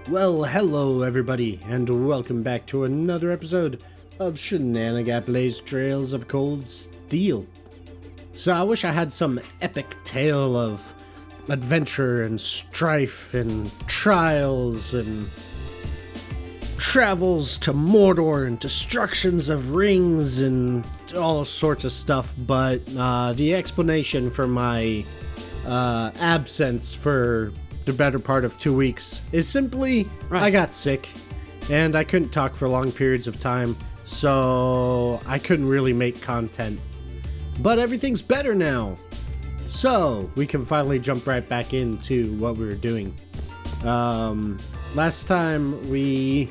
Well, hello everybody, and welcome back to another episode of Shenanaguy Blaze Trails of Cold Steel. So I wish I had some epic tale of adventure and strife and trials and travels to Mordor and destructions of rings and all sorts of stuff, but the explanation for my absence for the better part of 2 weeks is simply I got sick and I couldn't talk for long periods of time, so I couldn't really make content. But everything's better now, so we can finally jump right back into what we were doing. Last time we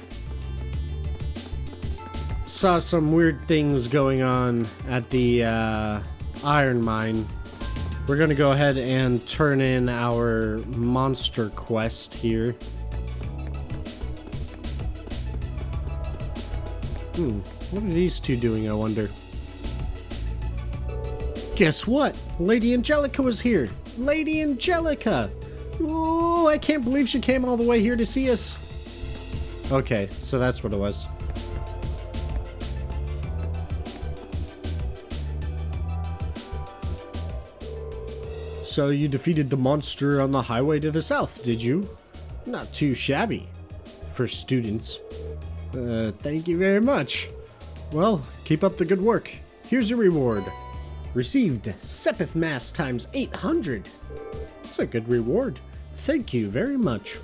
saw some weird things going on at the iron mine. We're gonna go ahead and turn in our monster quest here. What are these two doing, I wonder? Guess what? Lady Angelica was here! Lady Angelica! Oh, I can't believe she came all the way here to see us! Okay, so that's what it was. So you defeated the monster on the highway to the south, did you? Not too shabby for students. Thank you very much. Well, keep up the good work. Here's your reward. Received Sepith Mass times 800. It's a good reward. Thank you very much.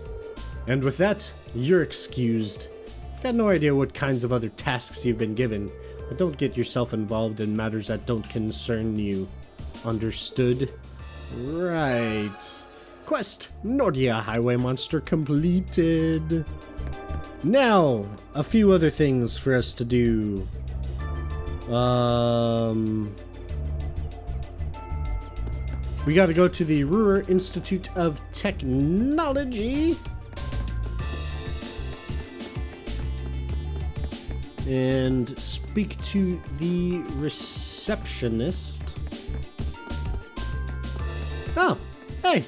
And with that, you're excused. Got no idea what kinds of other tasks you've been given, but don't get yourself involved in matters that don't concern you. Understood? Right. Quest Nordia Highway Monster completed. Now, a few other things for us to do. We gotta go to the Ruhr Institute of Technology. And speak to the receptionist. Oh, hey,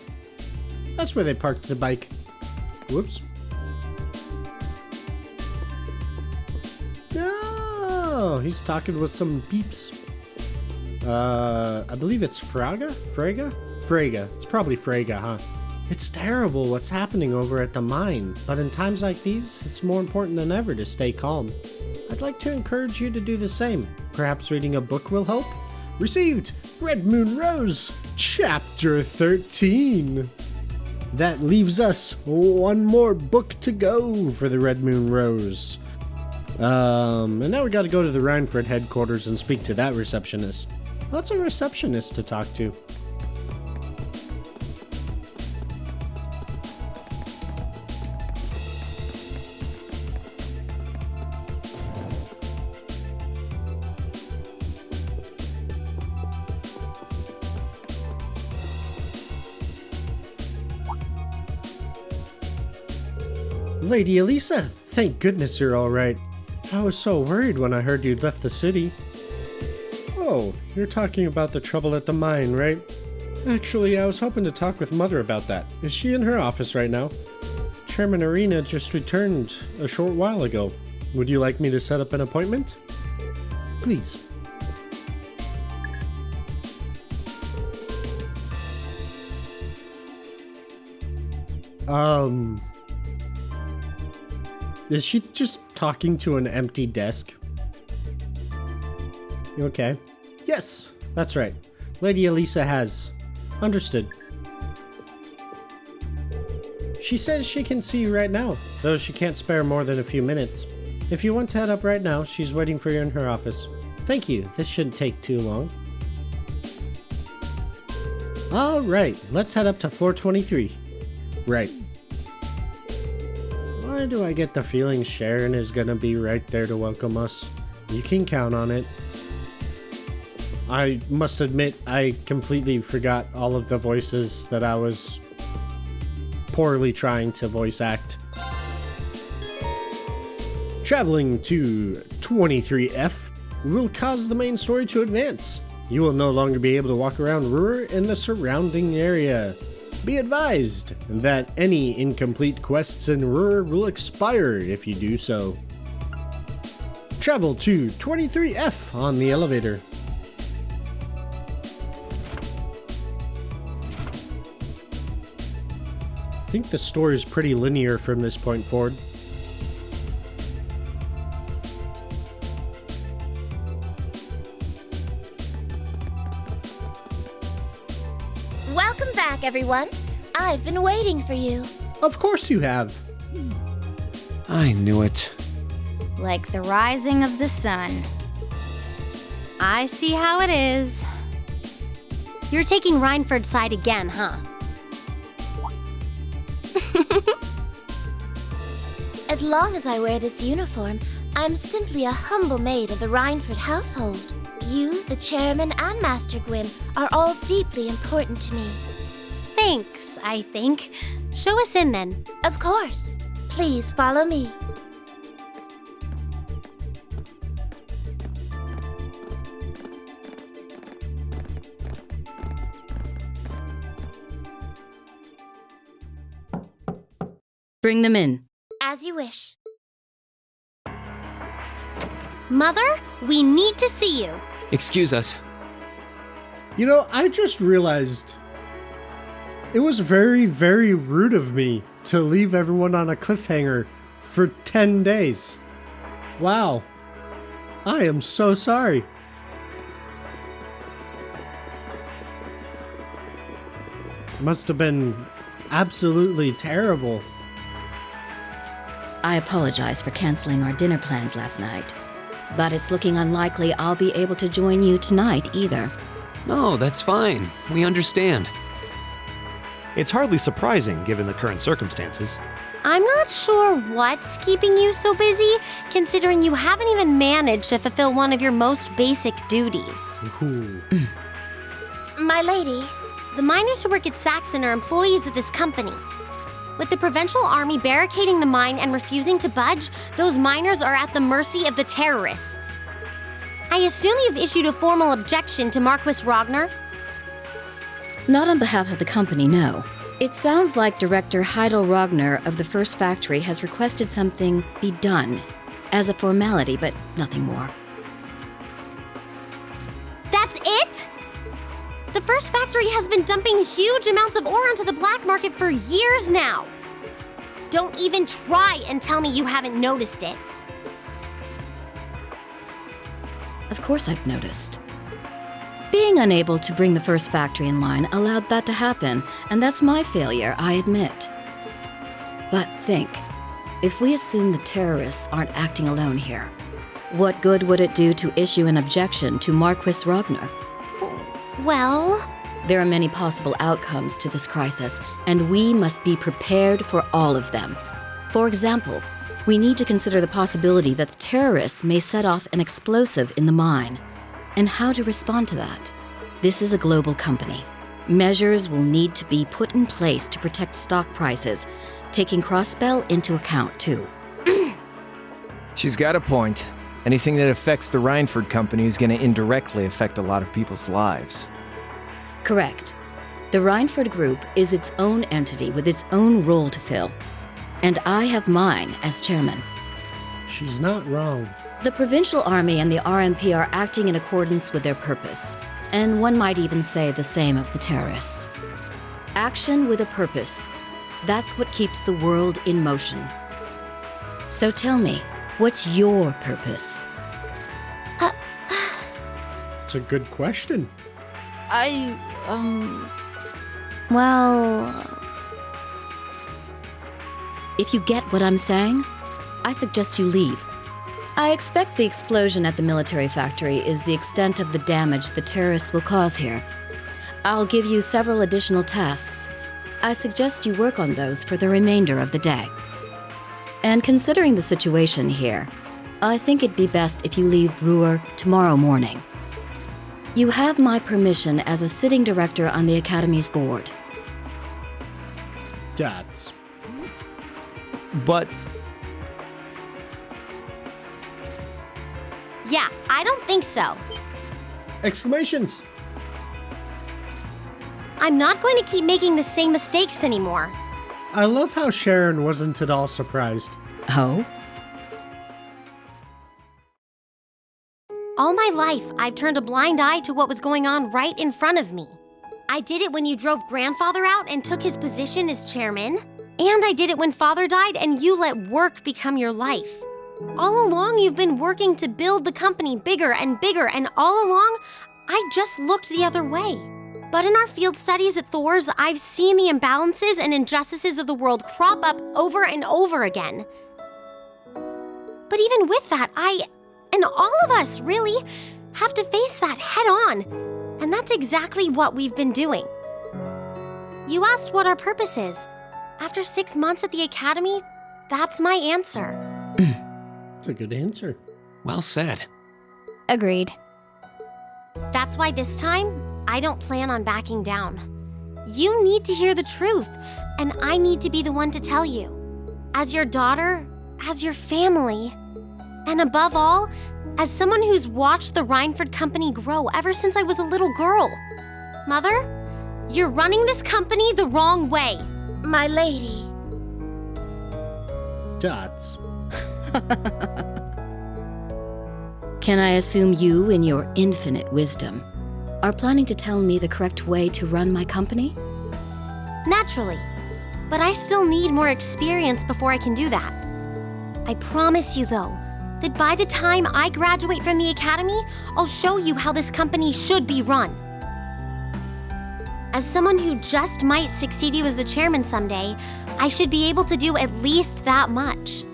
that's where they parked the bike. Whoops. No, he's talking with some peeps. I believe it's Frega? Frega. It's probably Frega, huh? It's terrible what's happening over at the mine, but in times like these, it's more important than ever to stay calm. I'd like to encourage you to do the same. Perhaps reading a book will help? Received Red Moon Rose, Chapter 13. That leaves us one more book to go for the Red Moon Rose. And now we gotta go to the Rhineford headquarters and speak to that receptionist. What's a receptionist to talk to? Lady Elisa, thank goodness you're alright. I was so worried when I heard you'd left the city. Oh, you're talking about the trouble at the mine, right? Actually, I was hoping to talk with Mother about that. Is she in her office right now? Chairman Arena just returned a short while ago. Would you like me to set up an appointment? Please. Is she just talking to an empty desk? You okay? Yes, that's right. Lady Elisa has. Understood. She says she can see you right now, though she can't spare more than a few minutes. If you want to head up right now, she's waiting for you in her office. Thank you, this shouldn't take too long. Alright, let's head up to floor 23. Right. Why do I get the feeling Sharon is gonna be right there to welcome us? You can count on it. I must admit, I completely forgot all of the voices that I was poorly trying to voice act. Traveling to 23F will cause the main story to advance. You will no longer be able to walk around Ruhr and the surrounding area. Be advised that any incomplete quests in Ruhr will expire if you do so. Travel to 23F on the elevator. I think the story is pretty linear from this point forward. Welcome back, everyone. I've been waiting for you. Of course you have. I knew it. Like the rising of the sun. I see how it is. You're taking Reinford's side again, huh? As long as I wear this uniform, I'm simply a humble maid of the Reinford household. You, the chairman, and Master Gwyn are all deeply important to me. Thanks, I think. Show us in then. Of course. Please follow me. Bring them in. As you wish. Mother, we need to see you. Excuse us. You know, I just realized it was very, very rude of me to leave everyone on a cliffhanger for 10 days. Wow. I am so sorry. Must have been absolutely terrible. I apologize for canceling our dinner plans last night, but it's looking unlikely I'll be able to join you tonight either. No, that's fine. We understand. It's hardly surprising given the current circumstances. I'm not sure what's keeping you so busy, considering you haven't even managed to fulfill one of your most basic duties. Ooh. My lady. The miners who work at Sachsen are employees of this company. With the provincial army barricading the mine and refusing to budge, those miners are at the mercy of the terrorists. I assume you've issued a formal objection to Marquis Ragnar? Not on behalf of the company, no. It sounds like Director Heidel Ragnar of the first factory has requested something be done as a formality, but nothing more. That's it? The first factory has been dumping huge amounts of ore onto the black market for years now. Don't even try and tell me you haven't noticed it. Of course I've noticed. Being unable to bring the first factory in line allowed that to happen, and that's my failure, I admit. But think, if we assume the terrorists aren't acting alone here, what good would it do to issue an objection to Marquis Ragnar? Well, there are many possible outcomes to this crisis, and we must be prepared for all of them. For example, we need to consider the possibility that the terrorists may set off an explosive in the mine, and how to respond to that. This is a global company. Measures will need to be put in place to protect stock prices, taking Crossbell into account too. She's got a point. Anything that affects the Reinford company is going to indirectly affect a lot of people's lives. Correct. The Reinford Group is its own entity with its own role to fill. And I have mine as chairman. She's not wrong. The Provincial Army and the RMP are acting in accordance with their purpose. And one might even say the same of the terrorists. Action with a purpose. That's what keeps the world in motion. So tell me, what's your purpose? It's a good question. well... If you get what I'm saying, I suggest you leave. I expect the explosion at the military factory is the extent of the damage the terrorists will cause here. I'll give you several additional tasks. I suggest you work on those for the remainder of the day. And considering the situation here, I think it'd be best if you leave Ruhr tomorrow morning. You have my permission as a sitting director on the Academy's board. Dads. But Yeah, I don't think so. Exclamations. I'm not going to keep making the same mistakes anymore. I love how Sharon wasn't at all surprised. Oh? All my life, I've turned a blind eye to what was going on right in front of me. I did it when you drove Grandfather out and took his position as chairman. And I did it when Father died and you let work become your life. All along, you've been working to build the company bigger and bigger, and all along, I just looked the other way. But in our field studies at Thor's, I've seen the imbalances and injustices of the world crop up over and over again. But even with that, and all of us, really, have to face that head on. And that's exactly what we've been doing. You asked what our purpose is. After 6 months at the academy, that's my answer. That's a good answer. Well said. Agreed. That's why this time, I don't plan on backing down. You need to hear the truth, and I need to be the one to tell you. As your daughter, as your family, and above all, as someone who's watched the Rhineford Company grow ever since I was a little girl. Mother, you're running this company the wrong way. My lady. Dots. Can I assume you, in your infinite wisdom, are planning to tell me the correct way to run my company? Naturally. But I still need more experience before I can do that. I promise you, though, that by the time I graduate from the academy, I'll show you how this company should be run. As someone who just might succeed you as the chairman someday, I should be able to do at least that much.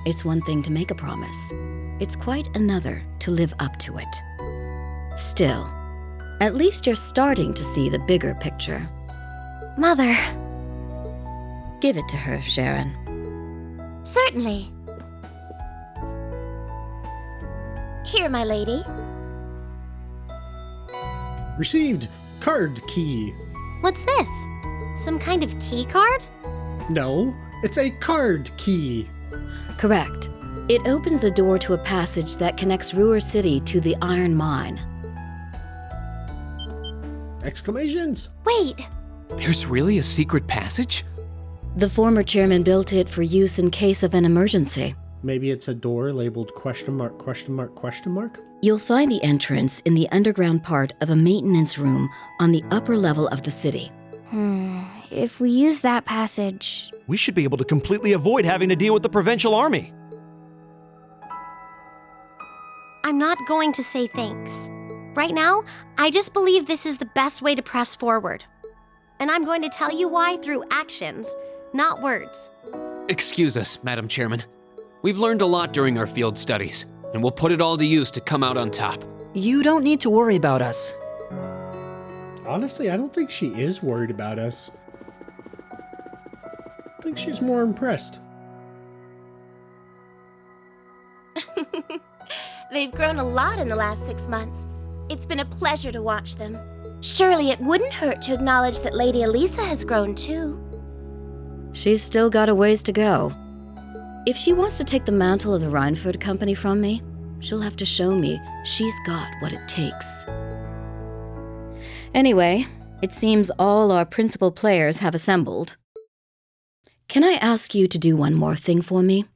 It's one thing to make a promise. It's quite another to live up to it. Still, at least you're starting to see the bigger picture. Mother. Give it to her, Sharon. Certainly. Here, my lady. Received. Card key. What's this? Some kind of key card? No, it's a card key. Correct. It opens the door to a passage that connects Ruhr City to the iron mine. Exclamations. Wait, There's really a secret passage? The former chairman built it for use in case of an emergency. Maybe it's a door labeled question mark, question mark, question mark? You'll find the entrance in the underground part of a maintenance room on the upper level of the city. If we use that passage... We should be able to completely avoid having to deal with the provincial army. I'm not going to say thanks. Right now, I just believe this is the best way to press forward. And I'm going to tell you why through actions, not words. Excuse us, Madam Chairman. We've learned a lot during our field studies, and we'll put it all to use to come out on top. You don't need to worry about us. Honestly, I don't think she is worried about us. I think she's more impressed. They've grown a lot in the last 6 months. It's been a pleasure to watch them. Surely it wouldn't hurt to acknowledge that Lady Elisa has grown too. She's still got a ways to go. If she wants to take the mantle of the Rhineford Company from me, she'll have to show me she's got what it takes. Anyway, it seems all our principal players have assembled. Can I ask you to do one more thing for me?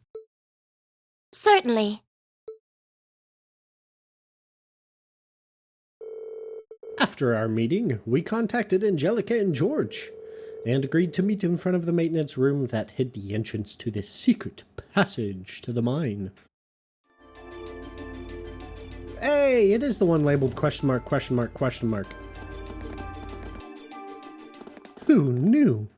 Certainly. After our meeting, we contacted Angelica and George, and agreed to meet in front of the maintenance room that hid the entrance to this secret passage to the mine. Hey, it is the one labeled question mark, question mark, question mark. Who knew?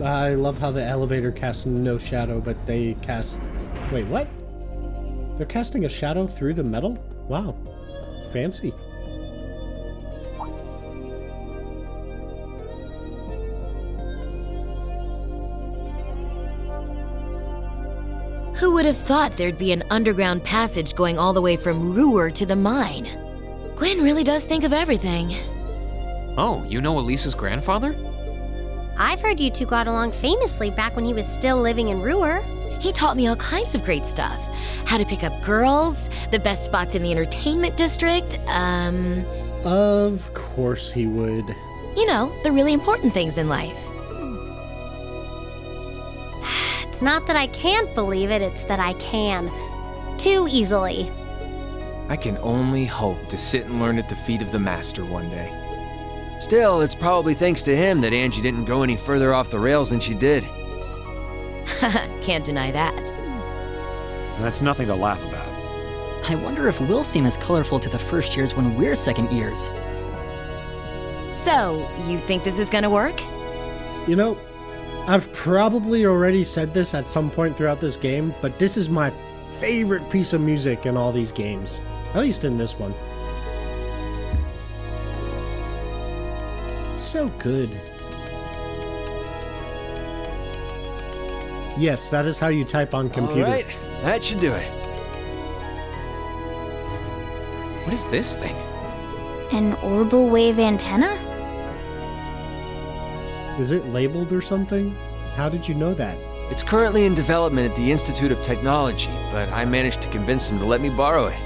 I love how the elevator casts no shadow, but they cast... Wait, what? They're casting a shadow through the metal? Wow. Fancy. Who would have thought there'd be an underground passage going all the way from Ruhr to the mine? Gwen really does think of everything. Oh, you know Elisa's grandfather? I've heard you two got along famously back when he was still living in Ruhr. He taught me all kinds of great stuff. How to pick up girls, the best spots in the entertainment district, Of course he would. you know, the really important things in life. It's not that I can't believe it, it's that I can. Too easily. I can only hope to sit and learn at the feet of the master one day. Still, it's probably thanks to him that Angie didn't go any further off the rails than she did. Can't deny that. That's nothing to laugh about. I wonder if we'll seem as colorful to the first years when we're second years. So, you think this is gonna work? You know, I've probably already said this at some point throughout this game, but this is my favorite piece of music in all these games. At least in this one. So good. Yes, that is how you type on computer. All right, that should do it. What is this thing? An orbital wave antenna? Is it labeled or something? How did you know that? It's currently in development at the Institute of Technology, but I managed to convince them to let me borrow it.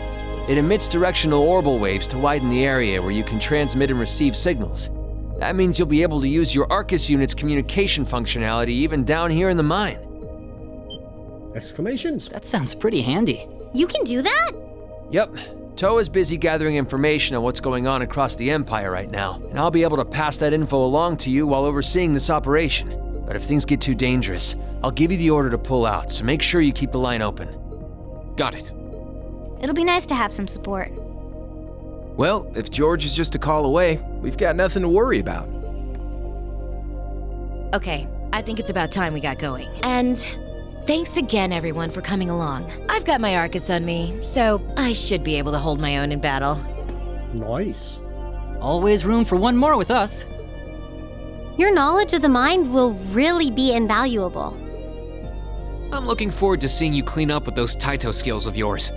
It emits directional orbital waves to widen the area where you can transmit and receive signals. That means you'll be able to use your Arcus unit's communication functionality even down here in the mine. Exclamations. That sounds pretty handy. You can do that? Yep, Toa's busy gathering information on what's going on across the Empire right now, and I'll be able to pass that info along to you while overseeing this operation. But if things get too dangerous, I'll give you the order to pull out, so make sure you keep the line open. Got it. It'll be nice to have some support. Well, if George is just a call away, we've got nothing to worry about. Okay, I think it's about time we got going. And thanks again, everyone, for coming along. I've got my Arcus on me, so I should be able to hold my own in battle. Nice. Always room for one more with us. Your knowledge of the mind will really be invaluable. I'm looking forward to seeing you clean up with those Taito skills of yours.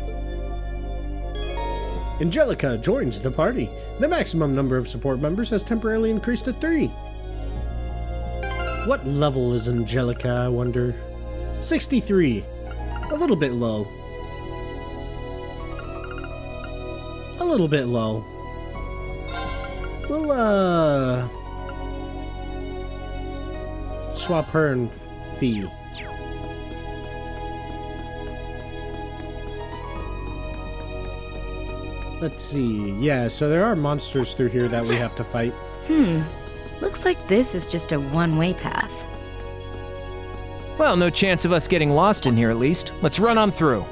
Angelica joined the party. The maximum number of support members has temporarily increased to 3. What level is Angelica, I wonder? 63. A little bit low. A little bit low. We'll, swap her and Fee. Let's see. Yeah, so there are monsters through here that we have to fight. Looks like this is just a one-way path. Well, no chance of us getting lost in here at least. Let's run on through.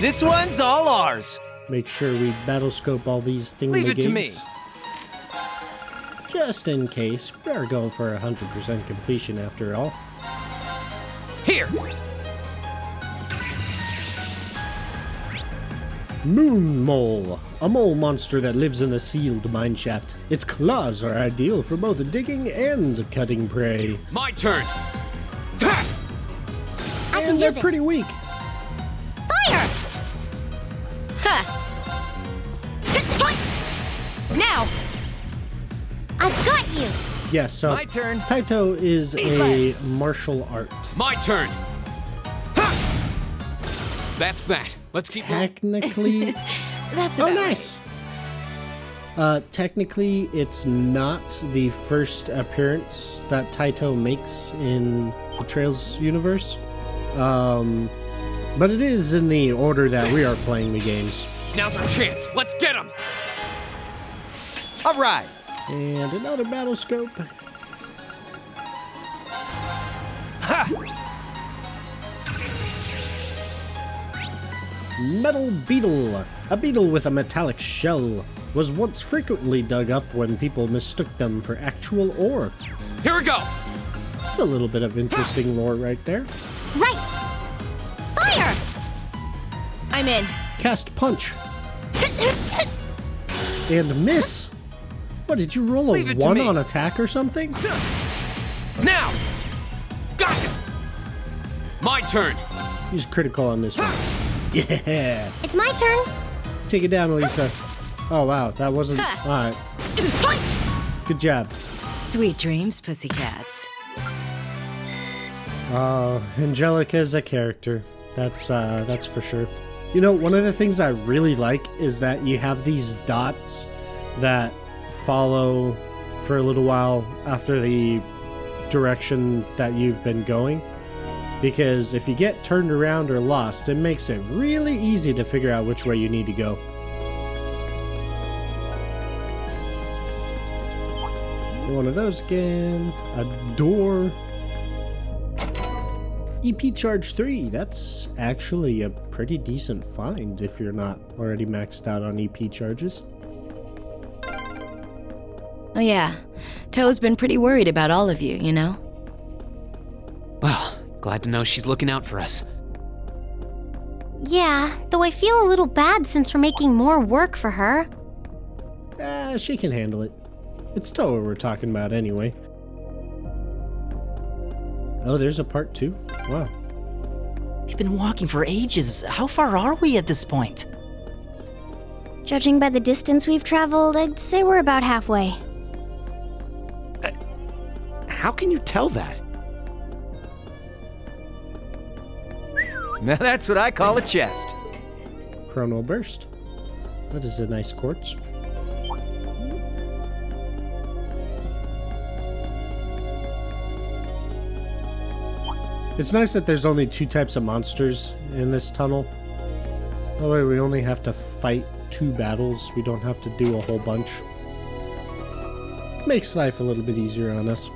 This one's all ours. Make sure we battle scope all these things. Leave it to me. Just in case. We're going for 100% completion after all. Here. Moon Mole. A mole monster that lives in a sealed mineshaft. Its claws are ideal for both digging and cutting prey. My turn. I can And do they're this. pretty weak. Fire! Now! I've got you! Yeah, so My turn. Taito is a martial art. My turn. Ha! That's that. Let's keep moving. Technically... That's Oh, about nice. Technically, it's not the first appearance that Taito makes in the Trails universe. But it is in the order that we are playing the games. Now's our chance. Let's get him. All right. And another battle scope. Metal beetle. A beetle with a metallic shell was once frequently dug up when people mistook them for actual ore. Here we go. It's a little bit of interesting lore right there. Right! Fire! I'm in. Cast punch. And miss. What, did you roll a Leave it to 1 me. on attack or something? Now. Got turn. Use critical on this one. Yeah. It's my turn. Take it down, Elisa. Oh, wow. That wasn't... Alright. Good job. Sweet dreams, pussycats. Angelica is a character. That's for sure. You know, one of the things I really like is that you have these dots that follow for a little while after the direction that you've been going. Because if you get turned around or lost, it makes it really easy to figure out which way you need to go. One of those again. A door. EP charge 3. That's actually a pretty decent find if you're not already maxed out on EP charges. Oh yeah, Toe's been pretty worried about all of you, you know? Well, glad to know she's looking out for us. Yeah, though I feel a little bad since we're making more work for her. She can handle it. It's Toa we're talking about anyway. Oh, there's a part 2? Wow. We've been walking for ages. How far are we at this point? Judging by the distance we've traveled, I'd say we're about halfway. How can you tell that? Now that's what I call a chest. Chrono Burst. That is a nice quartz. It's nice that there's only 2 types of monsters in this tunnel. That way we only have to fight 2 battles. We don't have to do a whole bunch. Makes life a little bit easier on us.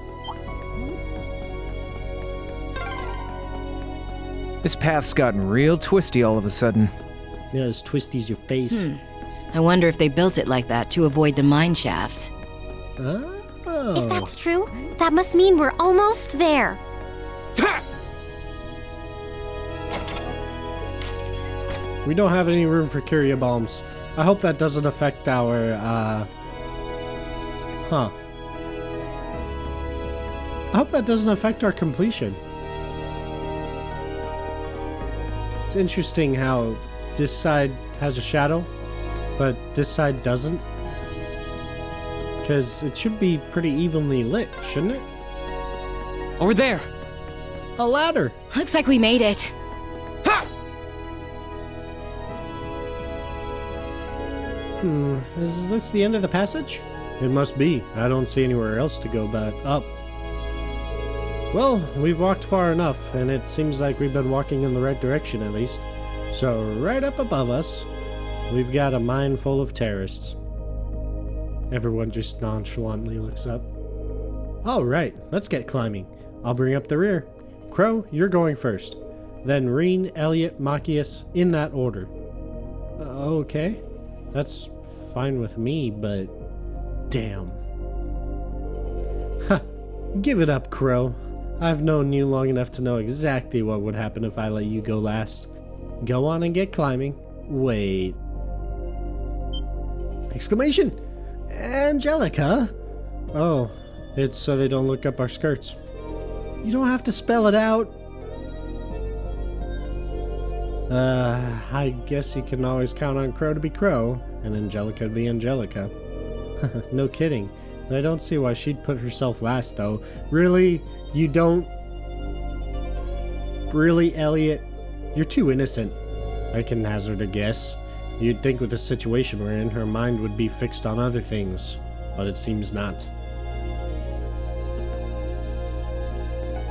This path's gotten real twisty all of a sudden. Yeah, as twisty as your face. I wonder if they built it like that to avoid the mine shafts. Oh. If that's true, that must mean we're almost there. We don't have any room for Curia bombs. I hope that doesn't affect our, I hope that doesn't affect our completion. It's interesting how this side has a shadow, but this side doesn't. Because it should be pretty evenly lit, shouldn't it? Over there. A ladder! Looks like we made it. Is this the end of the passage? It must be. I don't see anywhere else to go but up. Well, we've walked far enough, and it seems like we've been walking in the right direction at least. So right up above us, we've got a mine full of terrorists. Everyone just nonchalantly looks up. Alright, let's get climbing. I'll bring up the rear. Crow, you're going first. Then Reen, Elliot, Machias, in that order. Okay. That's fine with me, but... damn. Ha! Give it up, Crow. I've known you long enough to know exactly what would happen if I let you go last. Go on and get climbing. Wait. Exclamation! Angelica? Oh, it's so they don't look up our skirts. You don't have to spell it out. I guess you can always count on Crow to be Crow, and Angelica to be Angelica. No kidding. I don't see why she'd put herself last, though. Really? You don't? Really, Elliot? You're too innocent. I can hazard a guess. You'd think with the situation we're in, her mind would be fixed on other things, but it seems not.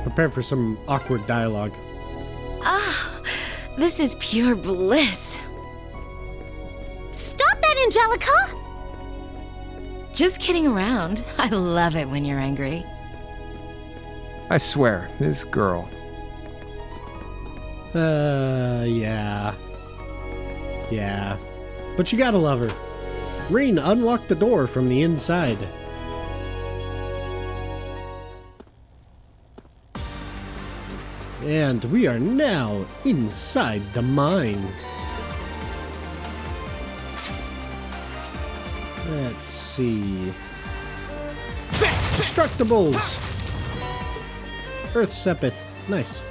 Prepare for some awkward dialogue. This is pure bliss. Stop that, Angelica! Just kidding around. I love it when you're angry. I swear, this girl. Yeah. Yeah. But you gotta love her. Reen, unlock the door from the inside. And we are now inside the mine. Let's see. Destructibles! Earth Sepith. Nice.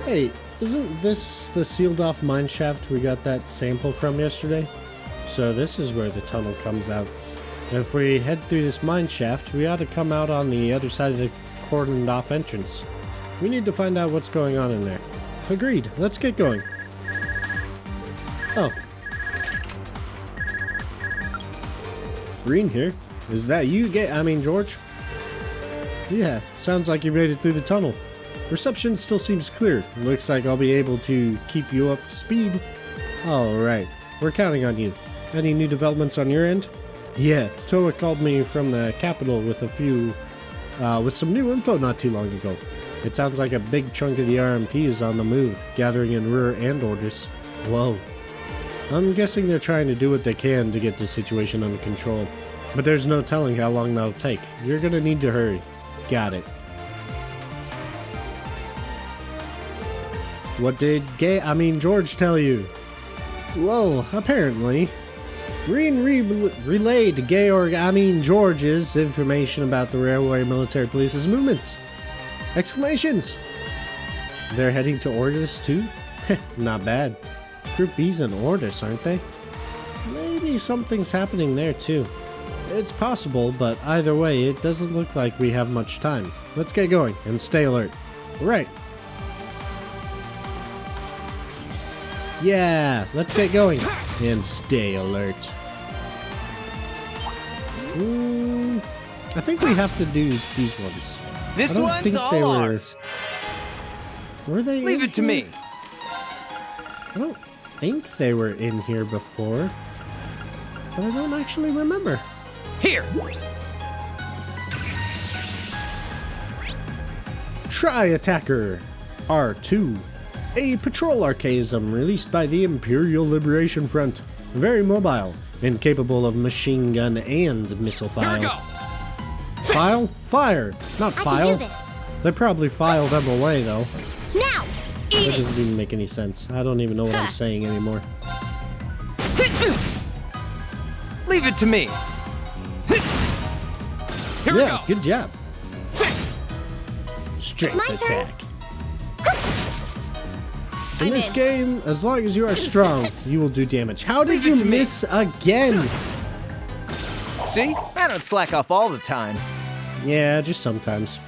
Hey, isn't this the sealed off mine shaft we got that sample from yesterday? So this is where the tunnel comes out. If we head through this mine shaft, we ought to come out on the other side of the cordoned off entrance. We need to find out what's going on in there. Agreed, let's get going. Oh. Green here. Is that you, George? Yeah, sounds like you made it through the tunnel. Reception still seems clear. Looks like I'll be able to keep you up to speed. Alright, we're counting on you. Any new developments on your end? Yeah, Toa called me from the capital with with some new info not too long ago. It sounds like a big chunk of the RMP is on the move, gathering in rear and orders. Whoa. I'm guessing they're trying to do what they can to get the situation under control. But there's no telling how long that'll take. You're gonna need to hurry. Got it. What did George tell you? Well, apparently, Green relayed George's information about the railway military police's movements. Exclamations! They're heading to Ordis too? Not bad. Group B's in Ordis, aren't they? Maybe something's happening there too. It's possible, but either way, it doesn't look like we have much time. Let's get going and stay alert. Right. Yeah, let's get going and stay alert. I think we have to do these ones. This one's all ours. Were they? Leave it to me. I don't think they were in here before, but I don't actually remember. Here. Tri-Attacker R2. A patrol archaism released by the Imperial Liberation Front. Very mobile and capable of machine gun and missile fire. Here we go. File? Fire, not I file. can do this. They probably file them away though. Now! That doesn't even make any sense. I don't even know what I'm saying anymore. Leave it to me. Here we go. Good job. Strength my turn. attack. In this game, as long as you are strong, you will do damage. How did you miss again? See? I don't slack off all the time. Yeah, just sometimes.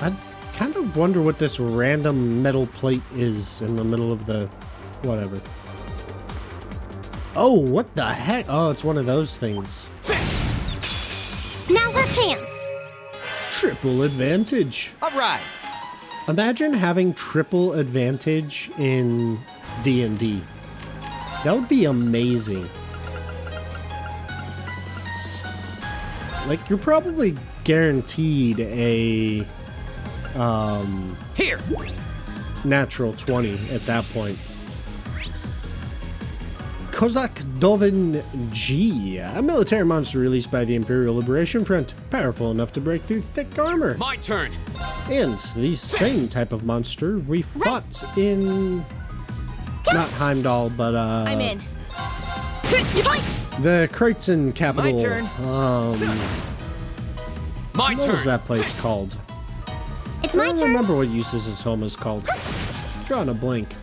I kind of wonder what this random metal plate is in the middle of the whatever. Oh, what the heck? Oh, it's one of those things. Now's our chance. Triple advantage. All right. Imagine having triple advantage in D&D. That would be amazing. Like, you're probably guaranteed a Here. natural 20 at that point. Kozak Dovin G, a military monster released by the Imperial Liberation Front, powerful enough to break through thick armor. My turn. And the same type of monster we fought in, not Heimdall, but I'm in. the Kreutzen capital. My turn. My What turn. was that place called? It's I my don't turn. remember what Eustace's home is called. Drawing a blank.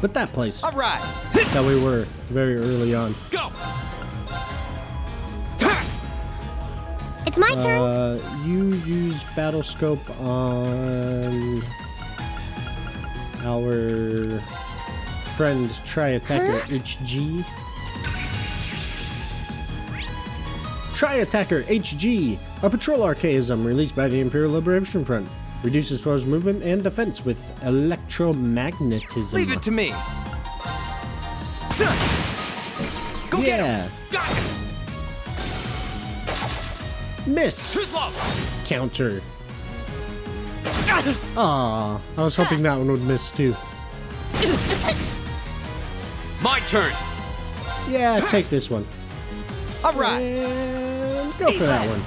But that place All right. that we were very early on. Go. It's my turn. You use battle scope on our friend Tri-Attacker HG. Tri-Attacker HG, a patrol archaism released by the Imperial Liberation Front. Reduces foes' movement and defense with electromagnetism. Leave it to me. Go get him. Got him. Miss. Too slow. Counter. Aw, I was hoping that one would miss too. My turn. Yeah, take this one. All right. And go for that one.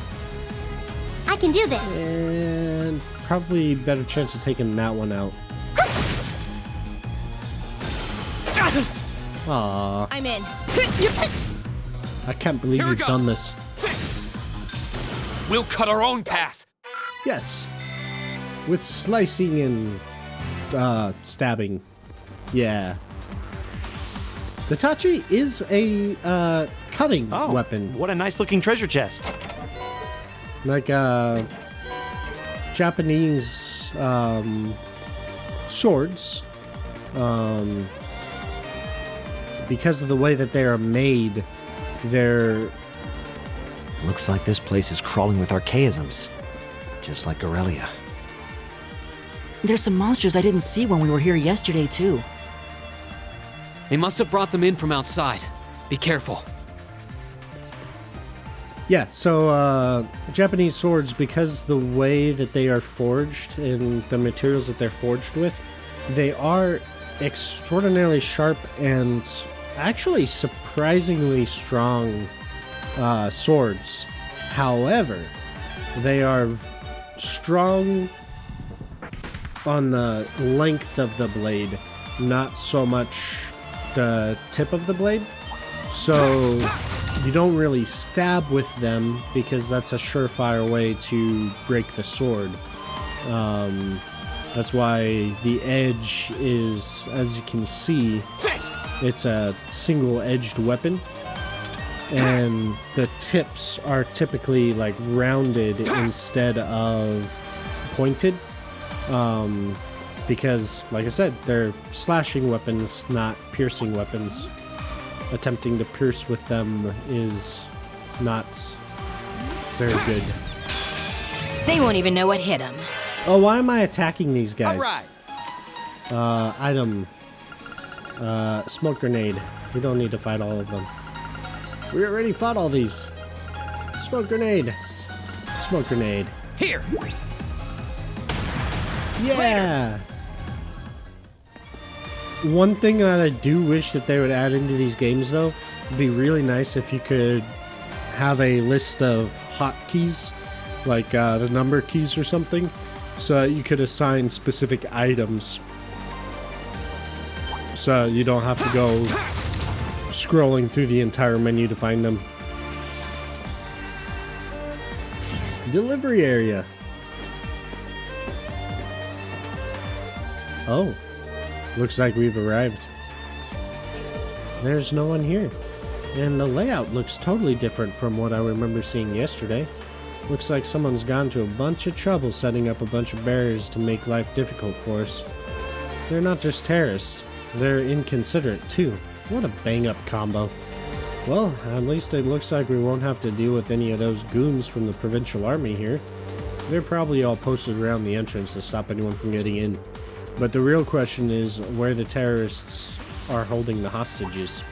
I can do this. And probably better chance of taking that one out. Aw, I'm in. I can't believe Here we you've go. done this. We'll cut our own path. Yes. with slicing and stabbing. Yeah. The Tachi is a cutting weapon. What a nice looking treasure chest. Like Japanese swords. Because of the way that they are made, they're... Looks like this place is crawling with archaisms. Just like Aurelia. There's some monsters I didn't see when we were here yesterday, too. They must have brought them in from outside. Be careful. Yeah, so Japanese swords, because the way that they are forged and the materials that they're forged with, they are extraordinarily sharp and actually surprisingly strong swords. However, they are strong on the length of the blade, not so much the tip of the blade. So you don't really stab with them because that's a surefire way to break the sword. That's why the edge is, as you can see, it's a single-edged weapon. And the tips are typically like rounded instead of pointed. Because, like I said, they're slashing weapons, not piercing weapons. Attempting to pierce with them is not very good. They won't even know what hit them. Oh, why am I attacking these guys? All right. Item. Smoke grenade. We don't need to fight all of them. We already fought all these. Smoke grenade. Smoke grenade. Here. Yeah. One thing that I do wish that they would add into these games, though, would be really nice if you could have a list of hotkeys, like the number keys or something, so that you could assign specific items. So you don't have to go scrolling through the entire menu to find them. Delivery area. Oh. Looks like we've arrived. There's no one here. And the layout looks totally different from what I remember seeing yesterday. Looks like someone's gone to a bunch of trouble setting up a bunch of barriers to make life difficult for us. They're not just terrorists, they're inconsiderate too. What a bang-up combo. Well, at least it looks like we won't have to deal with any of those goons from the provincial army here. They're probably all posted around the entrance to stop anyone from getting in. But the real question is where the terrorists are holding the hostages.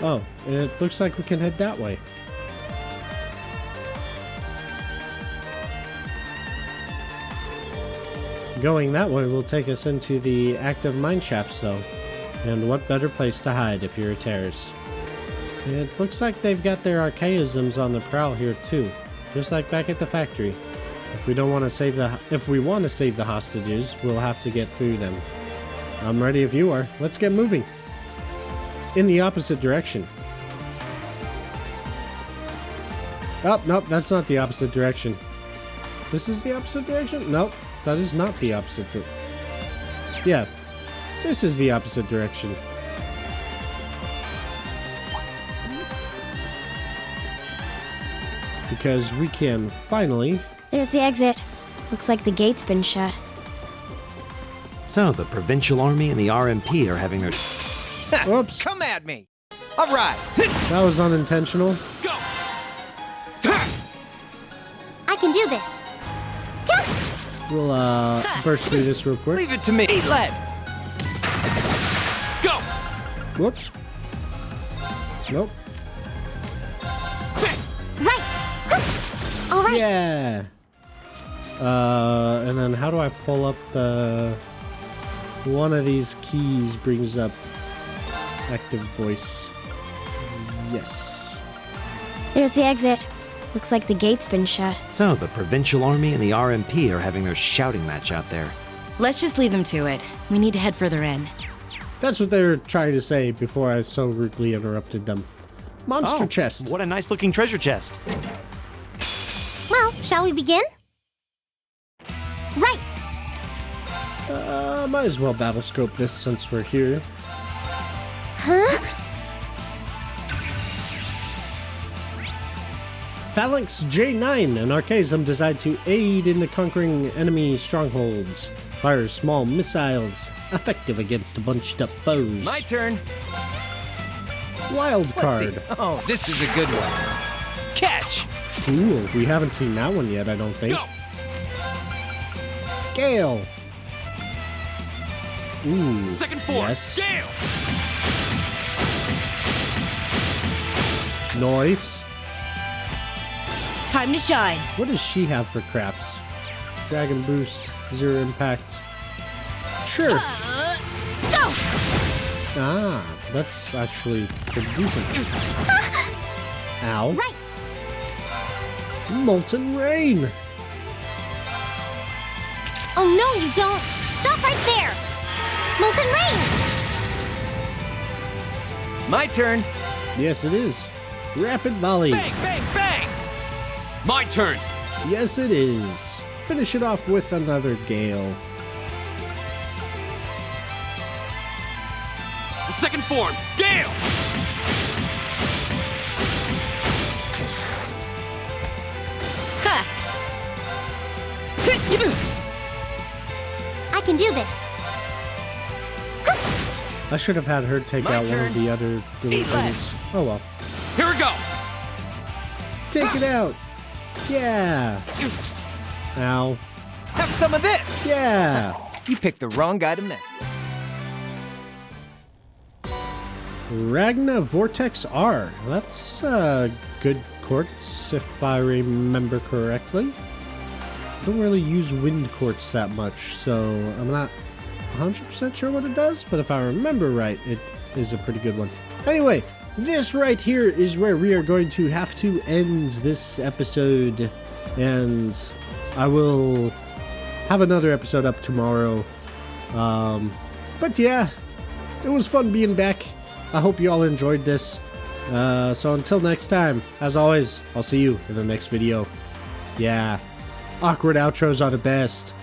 Oh, it looks like we can head that way. Going that way will take us into the active mine shafts, though. And what better place to hide if you're a terrorist? It looks like they've got their archaisms on the prowl here too, just like back at the factory. If we want to save the hostages, we'll have to get through them. I'm ready if you are. Let's get moving. In the opposite direction. Oh, nope, that's not the opposite direction. This is the opposite direction? Nope, that is not the opposite direction. Yeah, this is the opposite direction. Because we can finally... There's the exit. Looks like the gate's been shut. So, the provincial army and the RMP are having their... Whoops. Come at me! All right! That was unintentional. Go! I can do this. We'll, burst through this real quick. Leave it to me! Eat lead! Go! Whoops. Nope. Right. All right. Yeah. And then how do I pull up the... One of these keys brings up active voice. Yes. There's the exit. Looks like the gate's been shut. So, the provincial army and the RMP are having their shouting match out there. Let's just leave them to it. We need to head further in. That's what they were trying to say before I so rudely interrupted them. Monster chest. What a nice looking treasure chest. Well, shall we begin? Right! Might as well battle scope this since we're here. Huh? Phalanx J9, an archaism designed to aid in the conquering enemy strongholds. Fires small missiles, effective against bunched up foes. My turn. Wild Let's card. see. Oh, this is a good one. Catch! Cool. We haven't seen that one yet, I don't think. Go! Gale. Ooh. Second form. Yes. Gale! Noise. Time to shine. What does she have for crafts? Dragon Boost, Zero Impact. Sure. Ah, that's actually pretty decent. Ow. Right! Molten Rain. Oh no, you don't! Stop right there! Molten Rain! My turn. Yes, it is. Rapid Volley. Bang, bang, bang! My turn! Yes, it is. Finish it off with another Gale. Second form. Gale! Ha! I can do this. I should have had her take My out one turn. of the other little Eat less. things. Oh well. Here we go! Take it out. Yeah. Ow. Have some of this! Yeah. You picked the wrong guy to mess with. Ragna Vortex R. That's good quartz, if I remember correctly. I don't really use wind quartz that much, so I'm not 100% sure what it does, but if I remember right, it is a pretty good one. Anyway, this right here is where we are going to have to end this episode, and I will have another episode up tomorrow. But yeah, it was fun being back. I hope you all enjoyed this. So until next time, as always, I'll see you in the next video. Yeah, awkward outros are the best.